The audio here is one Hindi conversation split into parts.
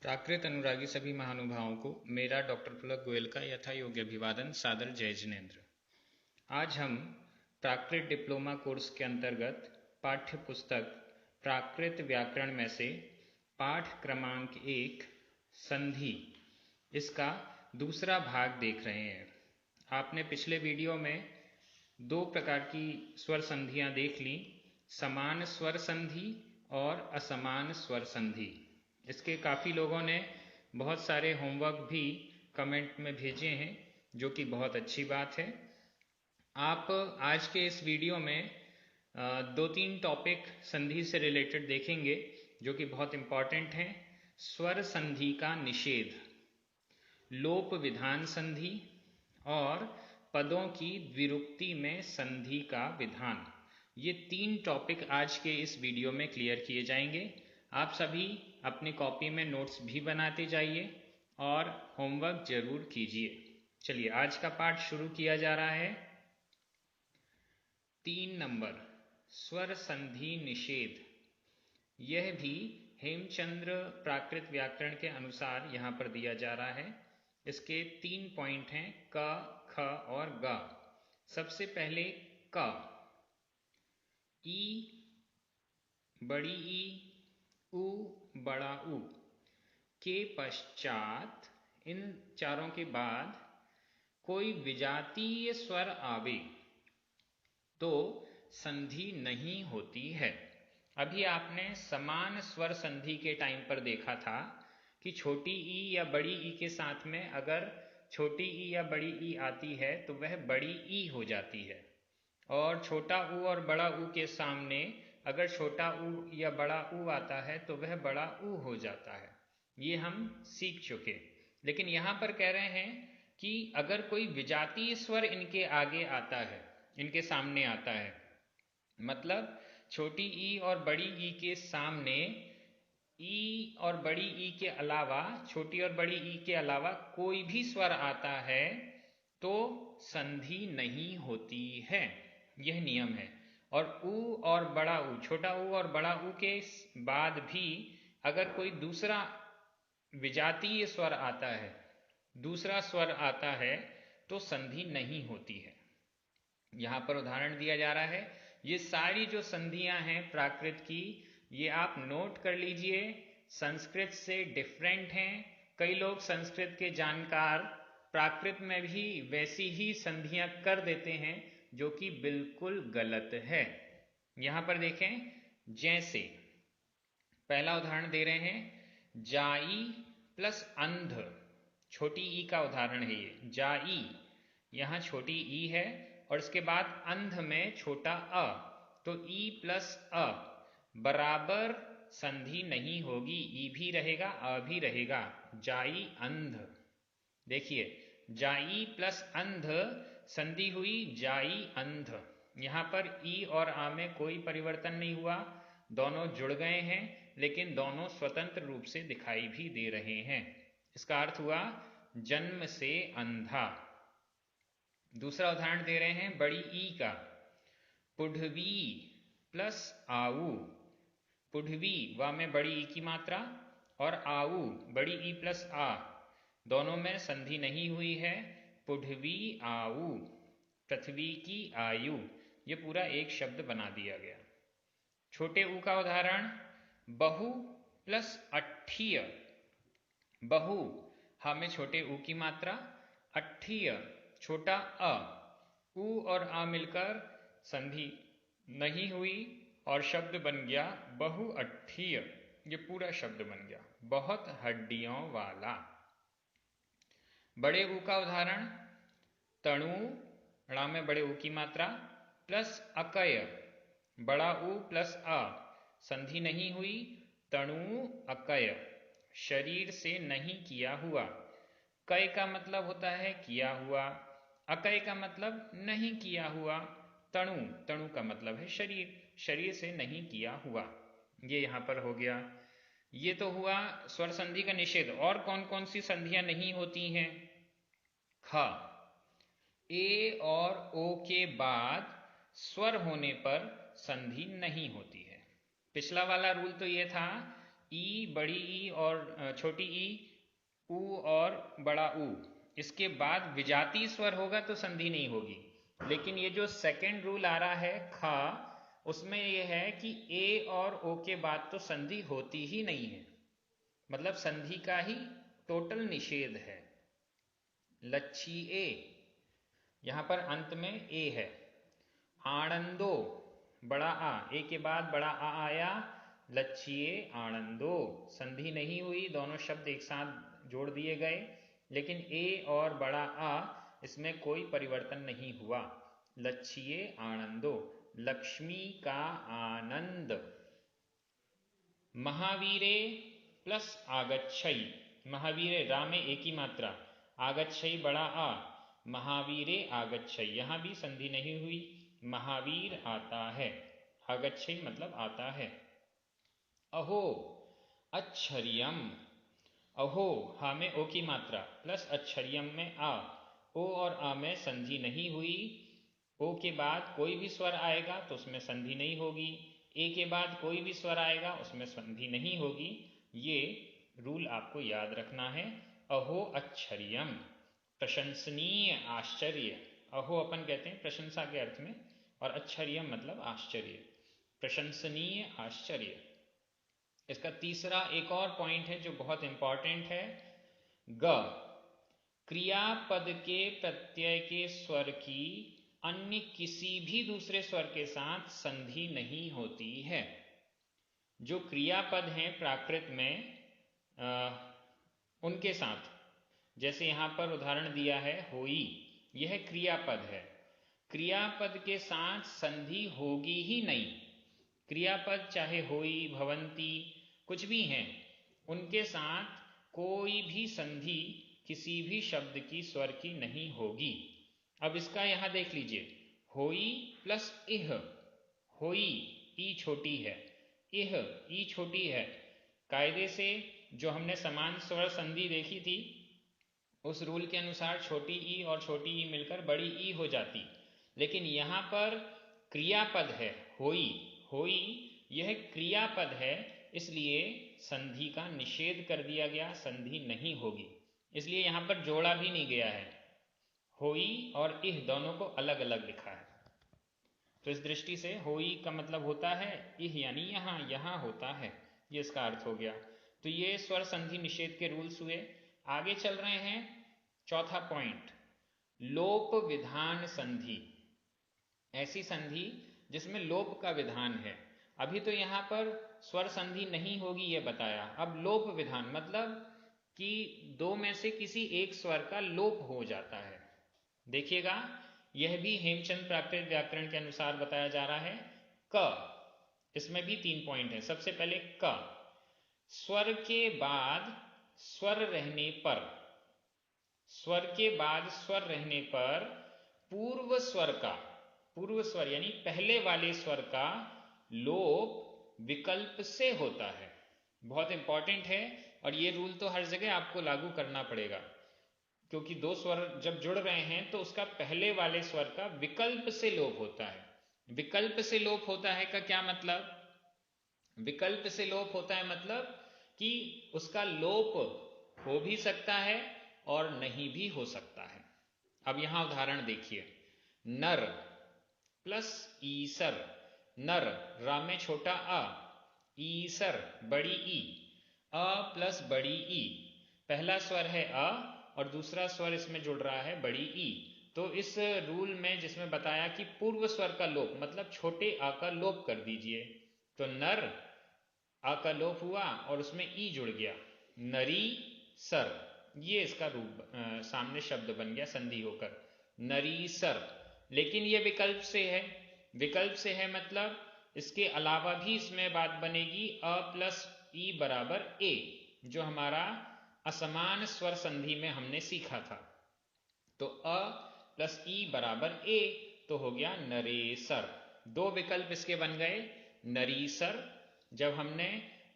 प्राकृत अनुरागी सभी महानुभावों को मेरा डॉक्टर पुलक गोयल का यथा योग्य अभिवादन, सादर जय जिनेन्द्र। आज हम प्राकृत डिप्लोमा कोर्स के अंतर्गत पाठ्य पुस्तक प्राकृत व्याकरण में से पाठ क्रमांक 1 संधि, इसका दूसरा भाग देख रहे हैं। आपने पिछले वीडियो में दो प्रकार की स्वर संधियां देख ली, समान स्वर संधि और असमान स्वर संधि। इसके काफ़ी लोगों ने बहुत सारे होमवर्क भी कमेंट में भेजे हैं, जो कि बहुत अच्छी बात है। आप आज के इस वीडियो में दो तीन टॉपिक संधि से रिलेटेड देखेंगे, जो कि बहुत इम्पॉर्टेंट हैं। स्वर संधि का निषेध, लोप विधान संधि और पदों की द्विरुक्ति में संधि का विधान। ये तीन टॉपिक आज के इस वीडियो में क्लियर किए जाएंगे। आप सभी अपनी कॉपी में नोट्स भी बनाते जाइए और होमवर्क जरूर कीजिए। चलिए आज का पाठ शुरू किया जा रहा है। 3 नंबर, स्वर संधि निषेध। यह भी हेमचंद्र प्राकृत व्याकरण के अनुसार यहाँ पर दिया जा रहा है। इसके 3 पॉइंट हैं, क, ख और ग। सबसे पहले क, ई बड़ी ई, उ बड़ा उ के पश्चात, इन चारों के बाद कोई विजातीय स्वर आवे तो संधि नहीं होती है। अभी आपने समान स्वर संधि के टाइम पर देखा था कि छोटी ई या बड़ी ई के साथ में अगर छोटी ई या बड़ी ई आती है तो वह बड़ी ई हो जाती है, और छोटा ऊ और बड़ा ऊ के सामने अगर छोटा ऊ या बड़ा ऊ आता है तो वह बड़ा ऊ हो जाता है। ये हम सीख चुके। लेकिन यहाँ पर कह रहे हैं कि अगर कोई विजातीय स्वर इनके आगे आता है, इनके सामने आता है, मतलब छोटी ई और बड़ी ई के सामने ई और बड़ी ई के अलावा, छोटी और बड़ी ई के अलावा कोई भी स्वर आता है तो संधि नहीं होती है। यह नियम है। और ऊ और बड़ा ऊ, छोटा ऊ और बड़ा ऊ के बाद भी अगर कोई दूसरा विजातीय स्वर आता है, दूसरा स्वर आता है तो संधि नहीं होती है। यहाँ पर उदाहरण दिया जा रहा है। ये सारी जो संधियां हैं प्राकृत की, ये आप नोट कर लीजिए। संस्कृत से डिफरेंट हैं। कई लोग संस्कृत के जानकार प्राकृत में भी वैसी ही संधियां कर देते हैं, जो कि बिल्कुल गलत है। यहां पर देखें, जैसे पहला उदाहरण दे रहे हैं, जाई प्लस अंध। छोटी ई का उदाहरण है ये, जाई। यहां छोटी ई है और इसके बाद अंध में छोटा अ, तो ई प्लस अ बराबर संधि नहीं होगी। ई भी रहेगा, अ भी रहेगा। जाई अंध। देखिए, जाई प्लस अंध संधि हुई जाई अंध। यहां पर ई और आ में कोई परिवर्तन नहीं हुआ, दोनों जुड़ गए हैं, लेकिन दोनों स्वतंत्र रूप से दिखाई भी दे रहे हैं। इसका अर्थ हुआ जन्म से अंधा। दूसरा उदाहरण दे रहे हैं बड़ी ई का, पुढ़वी प्लस आऊ। पुढ़वी वा में बड़ी ई की मात्रा और आऊ बड़ी ई प्लस आ, दोनों में संधि नहीं हुई है। पुढ़वी आऊ, पृथ्वी की आयु, ये पूरा एक शब्द बना दिया गया। छोटे ऊ का उदाहरण, बहु प्लस अठ्ठीय। बहु हा में छोटे ऊ की मात्रा, अठ्ठीय छोटा अ, ऊ और आ मिलकर संधि नहीं हुई और शब्द बन गया बहुअठ्ठीय। ये पूरा शब्द बन गया, बहुत हड्डियों वाला। बड़े ऊ का उदाहरण, तणु, ण में बड़े ऊ की मात्रा प्लस अकय, बड़ा ऊ प्लस अ, संधि नहीं हुई, तणु अकय, शरीर से नहीं किया हुआ। कय का मतलब होता है किया हुआ, अकय का मतलब नहीं किया हुआ, तणु, तणु का मतलब है शरीर, शरीर से नहीं किया हुआ। ये यहां पर हो गया। ये तो हुआ स्वर संधि का निषेध। और कौन कौन सी संधियां नहीं होती हैं? ख, ए और ओ के बाद स्वर होने पर संधि नहीं होती है। पिछला वाला रूल तो ये था ई, बड़ी ई और छोटी ई, ऊ और बड़ा ऊ, इसके बाद विजातीय स्वर होगा तो संधि नहीं होगी। लेकिन ये जो सेकंड रूल आ रहा है खा, उसमें ये है कि ए और ओ के बाद तो संधि होती ही नहीं है, मतलब संधि का ही टोटल निषेध है। लच्छी ए, यहां पर अंत में ए है। आणंदो, बड़ा आ, ए के बाद बड़ा आ आया, लच्छिए आणंदो, संधि नहीं हुई, दोनों शब्द एक साथ जोड़ दिए गए, लेकिन ए और बड़ा आ इसमें कोई परिवर्तन नहीं हुआ। लच्छिए आनंदो, लक्ष्मी का आनंद। महावीरे प्लस आगच्छई, महावीरे रा में एक ही मात्रा, आगच्छई बड़ा आ, महावीरे आगच्छई, यहां भी संधि नहीं हुई, महावीर आता है, आगच्छई मतलब आता है। अहो अच्छर्यम, अहो हा में ओ की मात्रा प्लस अच्छर्यम में आ, ओ और आ में संधि नहीं हुई, ओ के बाद कोई भी स्वर आएगा तो उसमें संधि नहीं होगी, ए के बाद कोई भी स्वर आएगा उसमें संधि नहीं होगी। ये रूल आपको याद रखना है। अहो अच्छर्यम, प्रशंसनीय, आश्चर्य। अहो अपन कहते हैं प्रशंसा के अर्थ में, और अच्छर्यम मतलब आश्चर्य, प्रशंसनीय, आश्चर्य। इसका तीसरा एक और पॉइंट है जो बहुत इंपॉर्टेंट है। ग, क्रियापद के प्रत्यय के स्वर की अन्य किसी भी दूसरे स्वर के साथ संधि नहीं होती है। जो क्रियापद हैं प्राकृत में उनके साथ, जैसे यहां पर उदाहरण दिया है होई, यह क्रियापद है, क्रियापद के साथ संधि होगी ही नहीं। क्रियापद चाहे होई, भवंती, कुछ भी हैं, उनके साथ कोई भी संधि किसी भी शब्द की स्वर की नहीं होगी। अब इसका यहां देख लीजिए, होई प्लस इह, होई ई छोटी है, इह ई छोटी है, कायदे से जो हमने समान स्वर संधि देखी थी उस रूल के अनुसार छोटी ई और छोटी ई मिलकर बड़ी ई हो जाती, लेकिन यहां पर क्रियापद है होई, होई यह क्रियापद है, इसलिए संधि का निषेध कर दिया गया, संधि नहीं होगी, इसलिए यहां पर जोड़ा भी नहीं गया है, होई और इह दोनों को अलग अलग लिखा है। तो इस दृष्टि से होई का मतलब होता है इह यानी यहां, यहां होता है, ये इसका अर्थ हो गया। तो ये स्वर संधि निषेध के रूल्स हुए। आगे चल रहे हैं, चौथा पॉइंट, लोप विधान संधि, ऐसी संधि जिसमें लोप का विधान है। अभी तो यहां पर स्वर संधि नहीं होगी ये बताया, अब लोप विधान मतलब कि दो में से किसी एक स्वर का लोप हो जाता है। देखिएगा, यह भी हेमचंद प्राकृत व्याकरण के अनुसार बताया जा रहा है। क, इसमें भी 3 पॉइंट है। सबसे पहले क, स्वर के बाद स्वर रहने पर, स्वर के बाद स्वर रहने पर पूर्व स्वर का, पूर्व स्वर यानी पहले वाले स्वर का लोप विकल्प से होता है। बहुत इंपॉर्टेंट है, और ये रूल तो हर जगह आपको लागू करना पड़ेगा, क्योंकि दो स्वर जब जुड़ रहे हैं तो उसका पहले वाले स्वर का विकल्प से लोप होता है। विकल्प से लोप होता है का क्या मतलब? विकल्प से लोप होता है मतलब कि उसका लोप हो भी सकता है और नहीं भी हो सकता है। अब यहां उदाहरण देखिए, नर प्लस ईसर, नर रा में छोटा अ, ईसर बड़ी ई, अ प्लस बड़ी ई, पहला स्वर है अ और दूसरा स्वर इसमें जुड़ रहा है बड़ी ई। तो इस रूल में जिसमें बताया कि पूर्व स्वर का लोप मतलब छोटे आ का लोप कर दीजिए, तो नर आ का लोप हुआ और उसमें ई जुड़ गया, नरी सर, ये इसका रूप सामने शब्द बन गया संधि होकर, नरी सर। लेकिन ये विकल्प से है, विकल्प से है मतलब इसके अलावा भी इसमें बात बनेगी अ प्लस ई बराबर ए, जो हमारा असमान स्वर संधि में हमने सीखा था। तो अ प्लस ई बराबर ए, तो हो गया नरेसर। दो विकल्प इसके बन गए, नरीसर जब हमने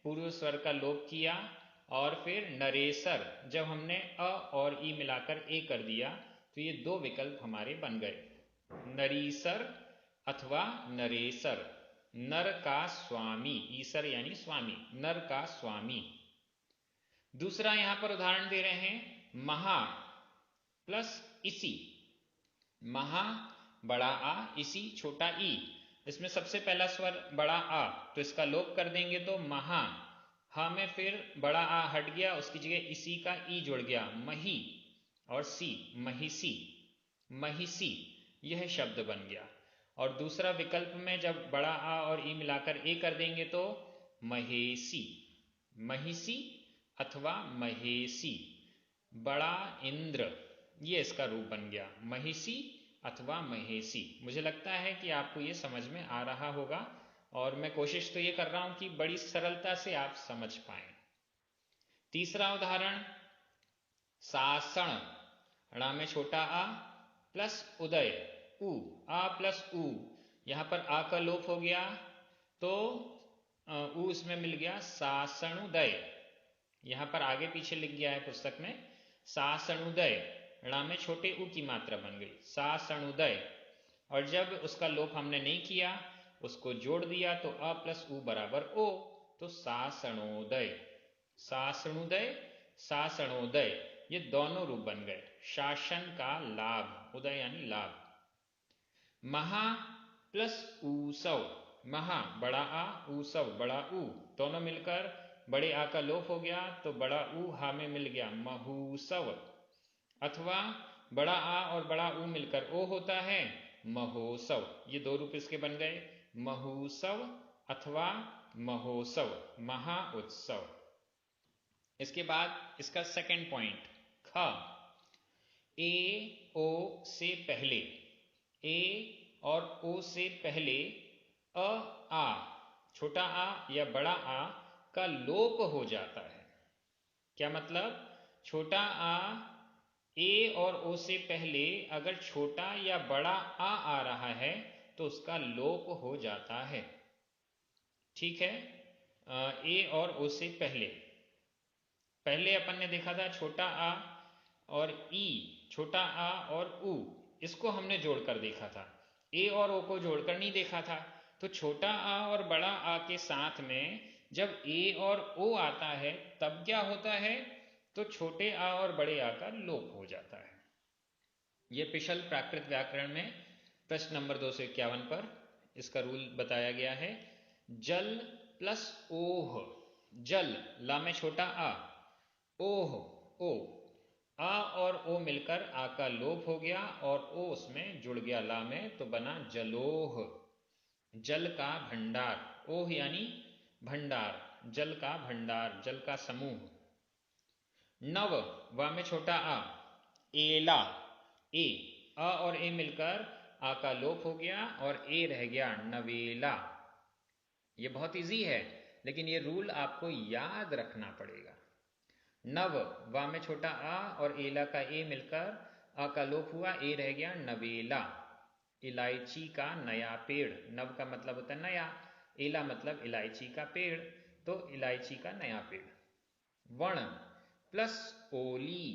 पूर्व स्वर का लोप किया, और फिर नरेसर जब हमने अ और ई मिलाकर ए कर दिया, तो ये दो विकल्प हमारे बन गए, नरीसर अथवा नरेसर। नर का स्वामी, ईसर यानी स्वामी, नर का स्वामी। दूसरा यहां पर उदाहरण दे रहे हैं, महा प्लस इसी। महा बड़ा आ, इसी छोटा ई। इसमें सबसे पहला स्वर बड़ा आ, तो इसका लोप कर देंगे तो महा। हा में फिर बड़ा आ हट गया, उसकी जगह इसी का ई जुड़ गया, मही। और सी, महिसी, महिसी, यह शब्द बन गया। और दूसरा विकल्प में जब बड़ा आ और ई मिलाकर ए कर देंगे तो महेसी, महिसी अथवा महेसी। बड़ा इंद्र, ये इसका रूप बन गया, महिसी अथवा महेसी। मुझे लगता है कि आपको ये समझ में आ रहा होगा, और मैं कोशिश तो ये कर रहा हूं कि बड़ी सरलता से आप समझ पाएं। तीसरा उदाहरण, सासण, ड़ा में छोटा आ प्लस उदय, उ, आ प्लस उ। यहां पर आ का लोप हो गया तो उ इसमें मिल गया सासणुदय। यहां पर आगे पीछे लिख गया है पुस्तक में सासणुदय, ड़ा में छोटे उ की मात्रा बन गई, सासणुदय। और जब उसका लोप हमने नहीं किया, उसको जोड़ दिया तो अ प्लस उ बराबर ओ, तो सासणोदय, सासणुदय, सासणोदय, ये दोनों रूप बन गए। शासन का लाभ, उदय यानी लाभ। महा प्लस ऊसव, महा बड़ा आ, ऊसव बड़ा ऊ, दोनों मिलकर बड़े आ का लोप हो गया तो बड़ा ऊ हा में मिल गया, महूसव। अथवा बड़ा आ और बड़ा ऊ मिलकर ओ होता है, महोत्सव। ये दो रूप इसके बन गए, महोत्सव अथवा महोत्सव, महा उत्सव। इसके बाद इसका सेकंड पॉइंट, ख, ए ओ से पहले, ए और ओ से पहले अ आ, छोटा आ या बड़ा आ का लोप हो जाता है। क्या मतलब, छोटा आ, ए और ओ से पहले अगर छोटा या बड़ा आ रहा है तो उसका लोप हो जाता है। ठीक है, ए और ओ से पहले, पहले अपन ने देखा था छोटा आ और ई, छोटा आ और उ, इसको हमने जोड़कर देखा था, ए और ओ को जोड़कर नहीं देखा था। तो छोटा आ और बड़ा आ के साथ में जब ए और ओ आता है तब क्या होता है, तो छोटे आ और बड़े आ का लोप हो जाता है। यह पिछल प्राकृत व्याकरण में प्रश्न नंबर 251 पर इसका रूल बताया गया है। जल प्लस ओह, जल, ला में छोटा आ, ओह ओ, आ और ओ मिलकर आ का लोप हो गया और ओ उसमें जुड़ गया ला में, तो बना जलोह, जल का भंडार। ओह यानी भंडार, जल का भंडार, जल का समूह। नव, वा में छोटा आ, एला, ए, आ और ए मिलकर आ का लोप हो गया और ए रह गया, नवेला। ये बहुत इजी है, लेकिन ये रूल आपको याद रखना पड़ेगा। नव, वा में छोटा आ और एला का ए मिलकर आ का लोप हुआ, ए रह गया, नवेला। इलायची का नया पेड़, नव का मतलब होता है नया, एला मतलब इलायची का पेड़, तो इलायची का नया पेड़। वण प्लस ओली,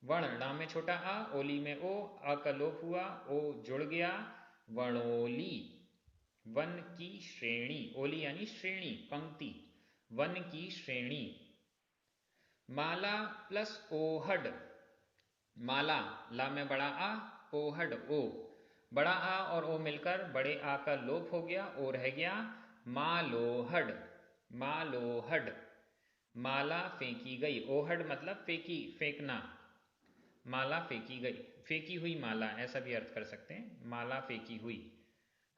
वण, ला में छोटा आ, ओली में ओ, आ का लोप हुआ, ओ जुड़ गया, वणोली। वन की श्रेणी, ओली यानी श्रेणी, पंक्ति, वन की श्रेणी। माला प्लस ओहड, माला, ला में बड़ा आ, ओहड ओ, बड़ा आ और ओ मिलकर बड़े आ का लोप हो गया, ओ रह गया, मालोहड, मालोहड। माला फेंकी गई, ओहड मतलब फेंकी, फेंकना, माला फेंकी गई, फेंकी हुई माला, ऐसा भी अर्थ कर सकते हैं, माला फेंकी हुई।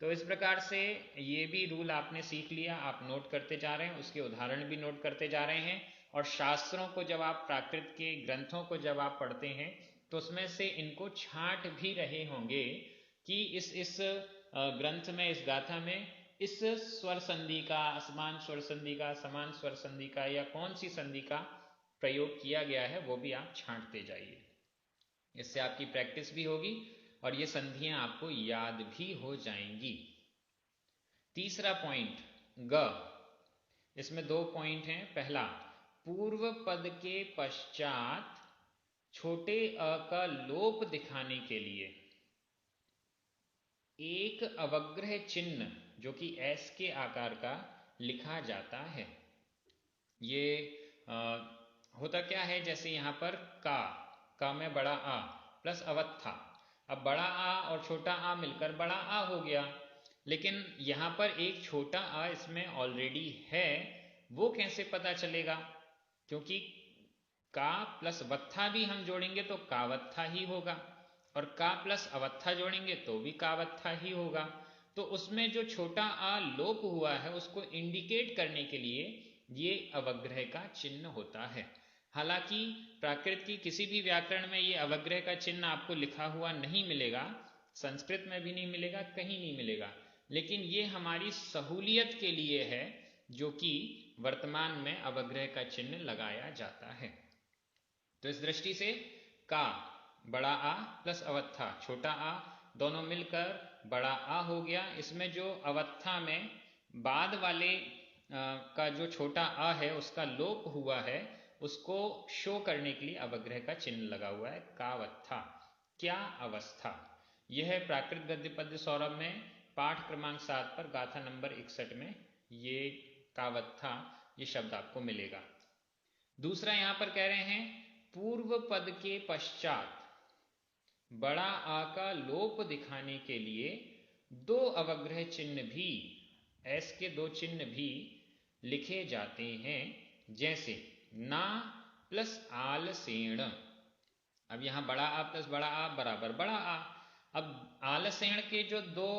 तो इस प्रकार से ये भी रूल आपने सीख लिया, आप नोट करते जा रहे हैं, उसके उदाहरण भी नोट करते जा रहे हैं। और शास्त्रों को जब आप, प्राकृत के ग्रंथों को जब आप पढ़ते हैं तो उसमें से इनको छांट भी रहे होंगे कि इस ग्रंथ में, इस गाथा में इस स्वर संधि का, असमान स्वर संधि का, समान स्वर संधि का या कौन सी संधि का प्रयोग किया गया है, वो भी आप छांटते जाइए। इससे आपकी प्रैक्टिस भी होगी और ये संधियां आपको याद भी हो जाएंगी। तीसरा पॉइंट, ग, इसमें दो पॉइंट हैं। पहला, पूर्व पद के पश्चात छोटे अ का लोप दिखाने के लिए एक अवग्रह चिन्ह जो कि एस के आकार का लिखा जाता है। ये होता क्या है, जैसे यहाँ पर का में बड़ा आ प्लस अवत्था, अब बड़ा आ और छोटा आ मिलकर बड़ा आ हो गया, लेकिन यहाँ पर एक छोटा आ इसमें ऑलरेडी है, वो कैसे पता चलेगा? क्योंकि का प्लस वत्था भी हम जोड़ेंगे तो कावत्था ही होगा, और का प्लस अवत्था जोड़ेंगे तो भी कावत्था ही होगा। तो उसमें जो छोटा आ लोप हुआ है उसको इंडिकेट करने के लिए ये अवग्रह का चिन्ह होता है। हालांकि प्राकृत की किसी भी व्याकरण में ये अवग्रह का चिन्ह आपको लिखा हुआ नहीं मिलेगा, संस्कृत में भी नहीं मिलेगा, कहीं नहीं मिलेगा, लेकिन ये हमारी सहूलियत के लिए है जो कि वर्तमान में अवग्रह का चिन्ह लगाया जाता है। तो इस दृष्टि से का बड़ा आ प्लस अवत्था छोटा आ दोनों मिलकर बड़ा आ हो गया। इसमें जो अवत्था में बाद वाले का जो छोटा आ है उसका लोप हुआ है, उसको शो करने के लिए अवग्रह का चिन्ह लगा हुआ है, कावत्था, क्या अवस्था। यह है प्राकृत गद्य पद्य सौरभ में पाठ क्रमांक 7 पर गाथा नंबर 61 में ये कावत्था ये शब्द आपको मिलेगा। दूसरा यहां पर कह रहे हैं पूर्व पद के पश्चात बड़ा आ का लोप दिखाने के लिए दो अवग्रह चिन्ह भी, एस के दो चिन्ह भी लिखे जाते हैं, जैसे ना प्लस आलसेण। अब यहां बड़ा आ प्लस बड़ा आ बराबर बड़ा आ। अब आलसेण के जो दो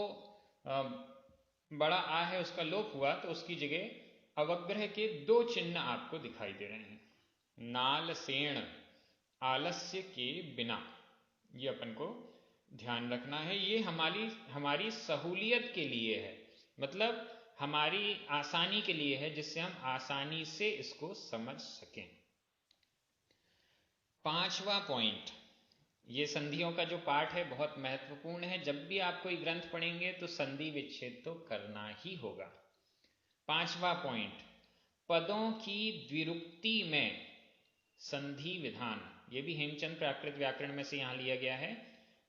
बड़ा आ है उसका लोप हुआ तो उसकी जगह अवग्रह के दो चिन्ह आपको दिखाई दे रहे हैं, नालसेण, आलस्य के बिना। ये अपन को ध्यान रखना है, ये हमारी सहूलियत के लिए है, मतलब हमारी आसानी के लिए है, जिससे हम आसानी से इसको समझ सकें। पांचवा पॉइंट, ये संधियों का जो पाठ है बहुत महत्वपूर्ण है। जब भी आप कोई ग्रंथ पढ़ेंगे तो संधि विच्छेद तो करना ही होगा। पांचवा पॉइंट, पदों की द्विरुक्ति में संधि विधान। ये भी हेमचंद प्राकृत व्याकरण में से यहां लिया गया है।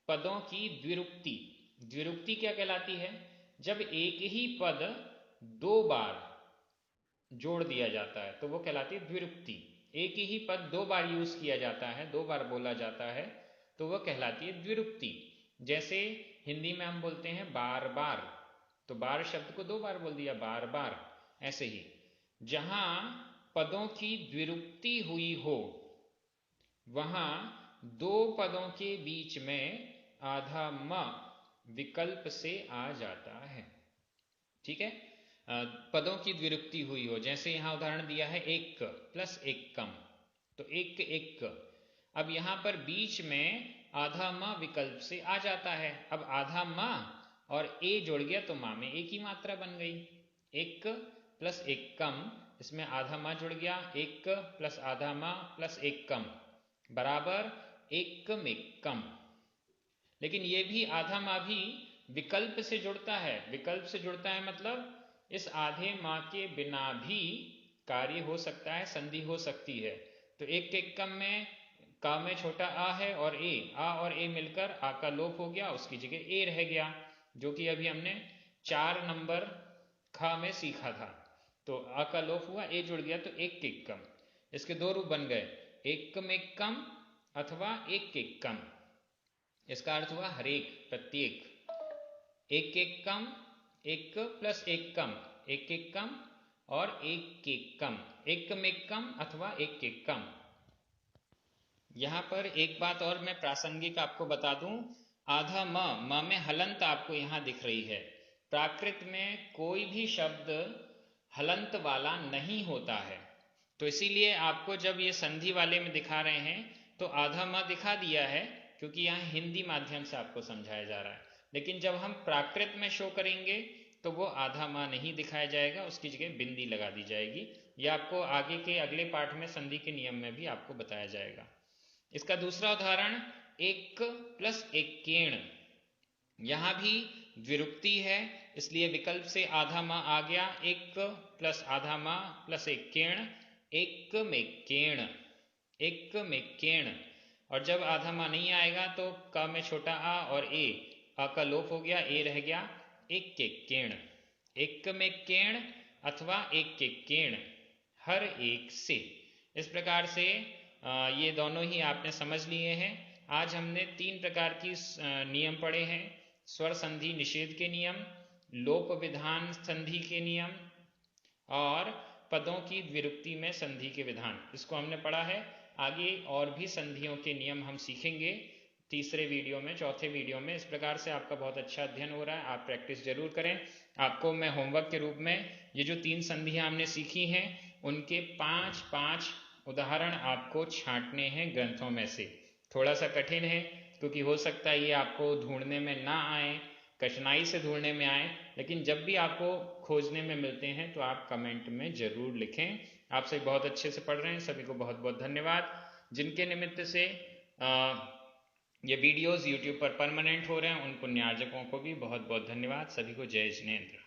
पदों की द्विरुक्ति, द्विरुक्ति क्या कहलाती है? जब एक ही पद दो बार जोड़ दिया जाता है तो वो कहलाती है द्विरुक्ति। एक ही पद दो बार यूज किया जाता है, दो बार बोला जाता है, तो वह कहलाती है द्विरुक्ति। जैसे हिंदी में हम बोलते हैं बार बार, तो बार शब्द को दो बार बोल दिया, बार बार। ऐसे ही जहां पदों की द्विरुक्ति हुई हो वहां दो पदों के बीच में आधा म विकल्प से आ जाता है। ठीक है, पदों की द्विरुक्ति हुई हो, जैसे यहां उदाहरण दिया है एक प्लस एक कम, तो एक एक। अब यहां पर बीच में आधा म विकल्प से आ जाता है। अब आधा म और ए जुड़ गया तो मां में एक ही मात्रा बन गई, एक प्लस एक कम, इसमें आधा म जुड़ गया, एक प्लस आधा म प्लस एक कम बराबर एकम एकम। लेकिन ये भी आधा मां भी विकल्प से जुड़ता है। विकल्प से जुड़ता है मतलब इस आधे मां के बिना भी कार्य हो सकता है, संधि हो सकती है। तो एक एकम में का में छोटा आ है और ए, आ और ए मिलकर आ का लोप हो गया, उसकी जगह ए रह गया, जो कि अभी हमने 4 नंबर खा में सीखा था। तो आ का लोप हुआ, ए जुड़ गया, तो एक एकम। इसके दो रूप बन गए, एकम एकम अथवा एक एकम। इसका अर्थ हुआ हरेक, प्रत्येक। एक एकम, एक प्लस एक कम, एक एकम और एक एकम, एकम एकम अथवा एक एकम। यहां पर एक बात और मैं प्रासंगिक आपको बता दूं, आधा म में हलंत आपको यहां दिख रही है। प्राकृत में कोई भी शब्द हलंत वाला नहीं होता है, तो इसीलिए आपको जब ये संधि वाले में दिखा रहे हैं तो आधा म दिखा दिया है, क्योंकि यहाँ हिंदी माध्यम से आपको समझाया जा रहा है। लेकिन जब हम प्राकृत में शो करेंगे तो वो आधा मां नहीं दिखाया जाएगा, उसकी जगह बिंदी लगा दी जाएगी। यह आपको आगे के अगले पाठ में संधि के नियम में भी आपको बताया जाएगा। इसका दूसरा उदाहरण एक प्लस एक केण। यहां भी द्विरुक्ति है, इसलिए विकल्प से आधा मां आ गया, एक प्लस आधा मां प्लस एक केण, एक में केण, एक में केण। और जब आधा मां नहीं आएगा तो क में छोटा आ और ए, आ का लोप हो गया, ए रह गया, एक के केण। एक में केण अथवा एक के केण, हर एक से। इस प्रकार से ये दोनों ही आपने समझ लिए हैं। आज हमने 3 प्रकार की नियम पढ़े हैं, स्वर संधि निषेध के नियम, लोप विधान संधि के नियम और पदों की द्विरुक्ति में संधि के विधान, इसको हमने पढ़ा है। आगे और भी संधियों के नियम हम सीखेंगे तीसरे वीडियो में, चौथे वीडियो में। इस प्रकार से आपका बहुत अच्छा अध्ययन हो रहा है, आप प्रैक्टिस जरूर करें। आपको मैं होमवर्क के रूप में ये जो 3 संधियां हमने सीखी हैं उनके 5-5 उदाहरण आपको छांटने हैं ग्रंथों में से। थोड़ा सा कठिन है क्योंकि हो सकता है ये आपको ढूंढने में ना आए, कठिनाई से ढूंढने में आए, लेकिन जब भी आपको खोजने में मिलते हैं तो आप कमेंट में जरूर लिखें। आप सभी बहुत अच्छे से पढ़ रहे हैं, सभी को बहुत बहुत धन्यवाद। जिनके निमित्त से ये वीडियोस YouTube पर परमानेंट हो रहे हैं उन पुण्यार्जकों को भी बहुत बहुत धन्यवाद। सभी को जय जिनेंद्र।